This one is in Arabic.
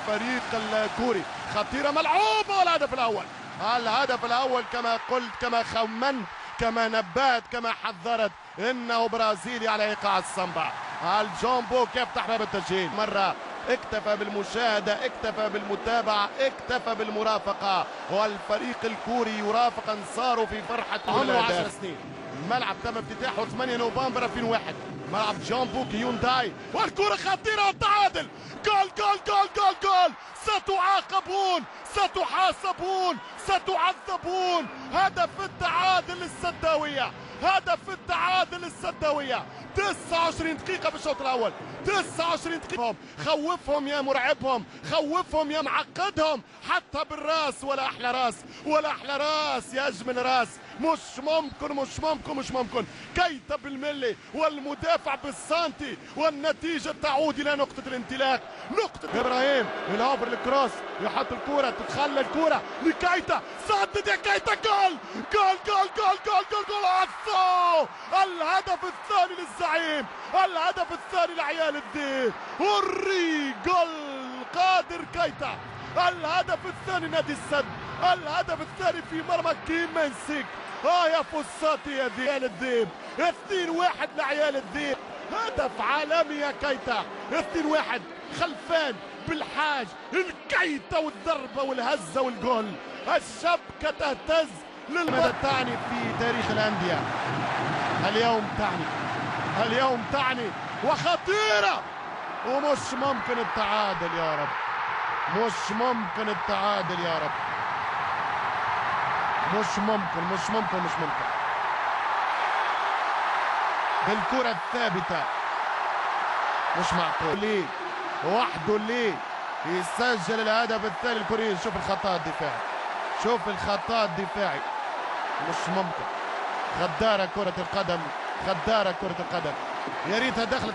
الفريق الكوري. خطيرة ملعوبة، والهدف الأول. الهدف الأول كما قلت، كما خمنت، كما نبأت، كما حذرت، إنه برازيلي على إيقاع الصنبع. الجامبو يفتح باب التسجيل. مرة اكتفى بالمشاهدة، اكتفى بالمتابعة، اكتفى بالمرافقة، والفريق الكوري يرافق أنصاره في فرحة عمره 10 سنين. الملعب تم افتتاحه 8 نوفمبر 2001. ملعب جامبوك يونداي، والكرة خطيرة والتعادل. جول جول جول جول جول. ستعاقبون، ستحاسبون، ستعذبون. هدف التعادل للسداوية، هدف التعادل للسداوية. 29 دقيقة في الشوط الأول، 29 دقيقة. خوفهم يا مرعبهم، خوفهم يا معقدهم، حتى بالراس. ولا أحلى راس، ولا أحلى راس يا أجمل راس. مش ممكن، مش ممكن، مش ممكن. كيتا بالملي والمدافع بالسانتي، والنتيجة تعود إلى نقطة الانطلاق. نقطة إبراهيم الأوفر الكروس، يحط الكرة، تتخلى الكرة لكيتا، سدد يا كيتا. جول جول جول جول جول جول جول. الهدف الثاني للزعيم، الهدف الثاني لعيال الدين. هوري جول قادر كيتا. الهدف الثاني نادي السد، الهدف الثاني في مرمى كيم منسيك. يا فصاتي يا عيال الذئب. 2-1 لعيال الذئب. هدف عالمي يا كيتا. 2-1 خلفان بالحاج. الكيتا والضربة والهزة والجول. الشبكة تهتز للمدى الثاني في تاريخ الأندية. اليوم تعني، اليوم تعني وخطيرة، ومش ممكن التعادل يا رب، مش ممكن التعادل يا رب، مش ممكن، مش ممكن، مش ممكن. بالكرة الثابتة مش معقول. ليه وحده ليه يسجل الهدف الثاني الكوري؟ شوف الخطأ الدفاعي، شوف الخطأ الدفاعي، مش ممكن. غدارة كرة القدم، غدارة كرة القدم. يا ريتها دخلت.